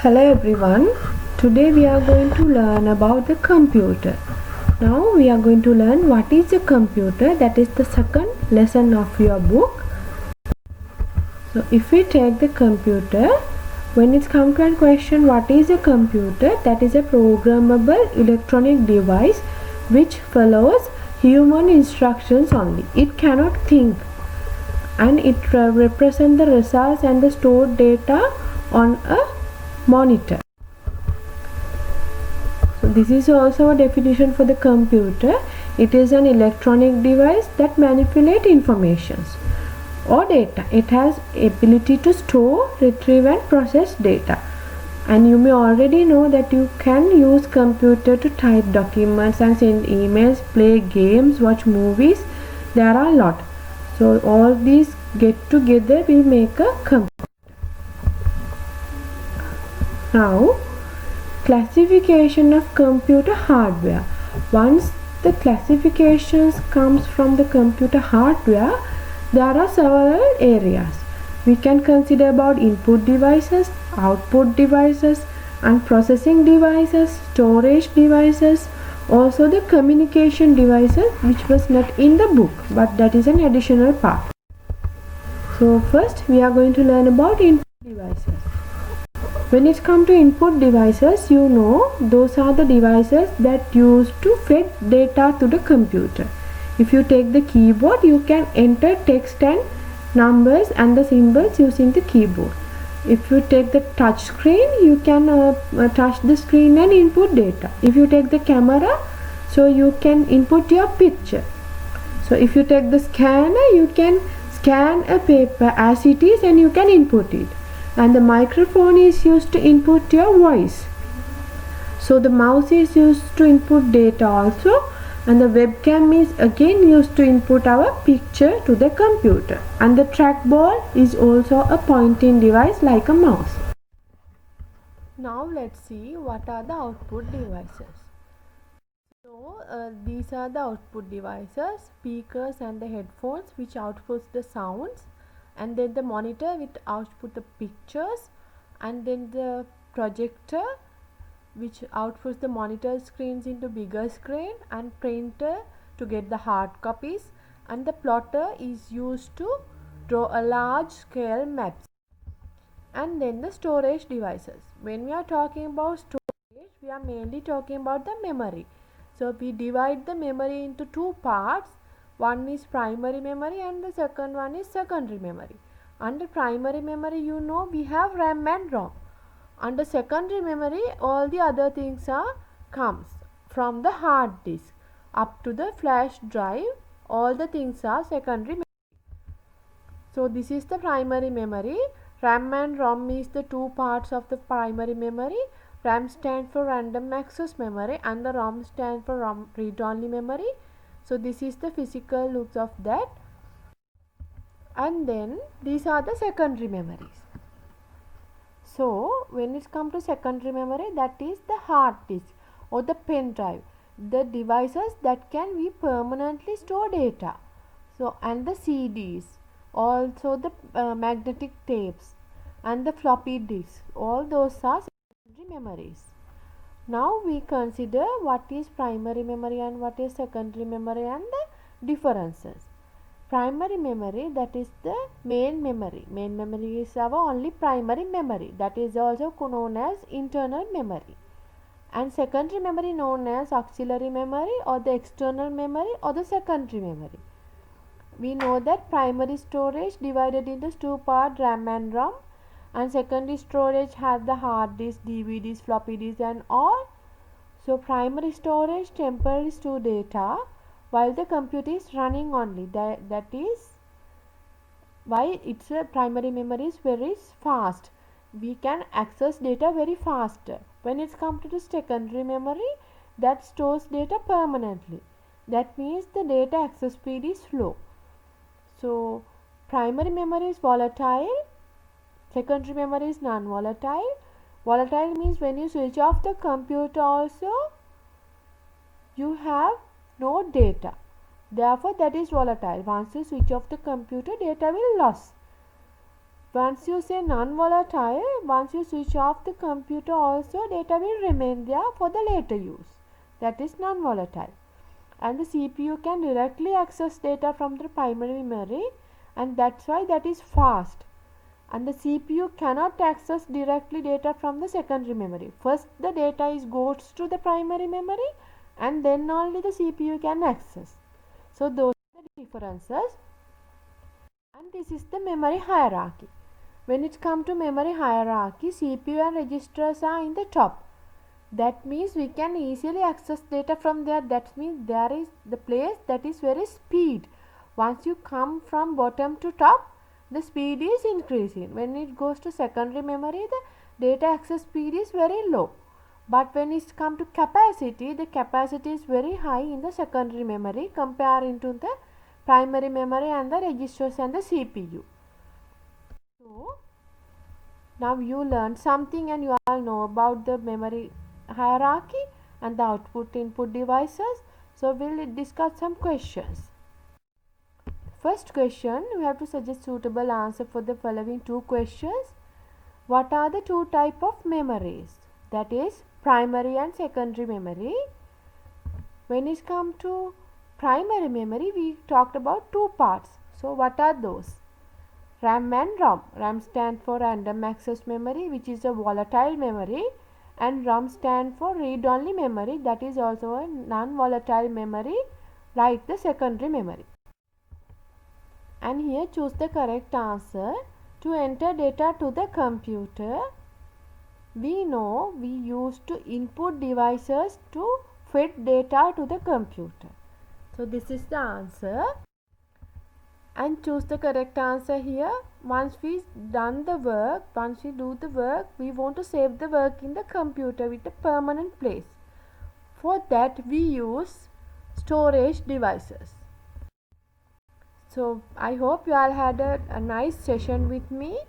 Hello everyone. Today we are going to learn about the computer. Now we are going to learn what is a computer. That is the second lesson of your book. So if we take the computer, when it's come to a question what is a computer, that is a programmable electronic device which follows human instructions only. It cannot think and it represents the results and the stored data on a monitor. So this is also a definition for the computer. It is an electronic device that manipulates information or data. It has ability to store, retrieve and process data. And you may already know that you can use computer to type documents and send emails, play games, watch movies. There are a lot. So all these get together will make a computer. Now, classification of computer hardware. Once the classifications comes from the computer hardware, there are several areas. We can consider about input devices, output devices, and processing devices, storage devices, also the communication devices which was not in the book, but that is an additional part. So first we are going to learn about input devices. When it comes to input devices, you know those are the devices that used to feed data to the computer. If you take the keyboard, you can enter text and numbers and the symbols using the keyboard. If you take the touch screen, you can touch the screen and input data. If you take the camera, so you can input your picture. So if you take the scanner, you can scan a paper as it is and you can input it. And the microphone is used to input your voice. So the mouse is used to input data also, and the webcam is again used to input our picture to the computer, and the trackball is also a pointing device like a mouse. Now let's see what are the output devices. So these are the output devices, speakers and the headphones which outputs the sounds, and then the monitor which output the pictures, and then the projector which outputs the monitor screens into bigger screen, and printer to get the hard copies, and the plotter is used to draw a large scale maps. And then the storage devices. When we are talking about storage, we are mainly talking about the memory. So we divide the memory into two parts. One is primary memory and the second one is secondary memory. Under primary memory, you know, we have RAM and ROM. Under secondary memory, all the other things comes from the hard disk up to the flash drive. All the things are secondary memory. So this is the primary memory. RAM and ROM is the two parts of the primary memory. RAM stands for random access memory and the ROM stands for ROM read-only memory. So this is the physical looks of that. And then these are the secondary memories. So when it comes to secondary memory, that is the hard disk or the pen drive, the devices that can be permanently store data. So and the CDs, also the magnetic tapes and the floppy disks, all those are secondary memories. Now we consider what is primary memory and what is secondary memory and the differences. Primary memory, that is the main memory. Main memory is our only primary memory, that is also known as internal memory. And secondary memory known as auxiliary memory or the external memory or the secondary memory. We know that primary storage divided into two parts, RAM and ROM, and secondary storage has the hard disk, DVDs, floppy disks and all. So primary storage temporarily store data while the computer is running only. That is why its primary memory is very fast. We can access data very fast. When it comes to the secondary memory, that stores data permanently. That means the data access speed is slow. So primary memory is volatile, secondary memory is non-volatile. Volatile means when you switch off the computer also, you have no data. Therefore that is volatile. Once you switch off the computer, data will lose. Once you say non-volatile, once you switch off the computer also data will remain there for the later use. That is non-volatile. And the CPU can directly access data from the primary memory, and that's why that is fast. And the CPU cannot access directly data from the secondary memory. First the data goes to the primary memory, and then only the CPU can access. So those are the differences. And this is the memory hierarchy. When it comes to memory hierarchy, CPU and registers are in the top. That means we can easily access data from there. That means there is the place that is very speed. Once you come from bottom to top, the speed is increasing. When it goes to secondary memory, the data access speed is very low. But when it comes to capacity, the capacity is very high in the secondary memory comparing to the primary memory and the registers and the CPU. So now you learned something, and you all know about the memory hierarchy and the output input devices. So we'll discuss some questions. First question, we have to suggest suitable answer for the following two questions. What are the two type of memories? That is primary and secondary memory. When it comes to primary memory, we talked about two parts. So what are those? RAM and ROM. RAM stands for random access memory, which is a volatile memory, and ROM stands for read-only memory, that is also a non-volatile memory like the secondary memory. And here choose the correct answer. To enter data to the computer, we know we used to input devices to feed data to the computer. So this is the answer. And choose the correct answer here. Once we do the work, we want to save the work in the computer with a permanent place. For that we use storage devices. So I hope you all had a nice session with me.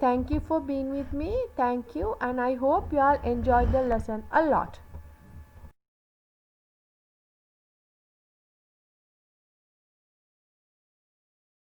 Thank you for being with me. Thank you, and I hope you all enjoyed the lesson a lot.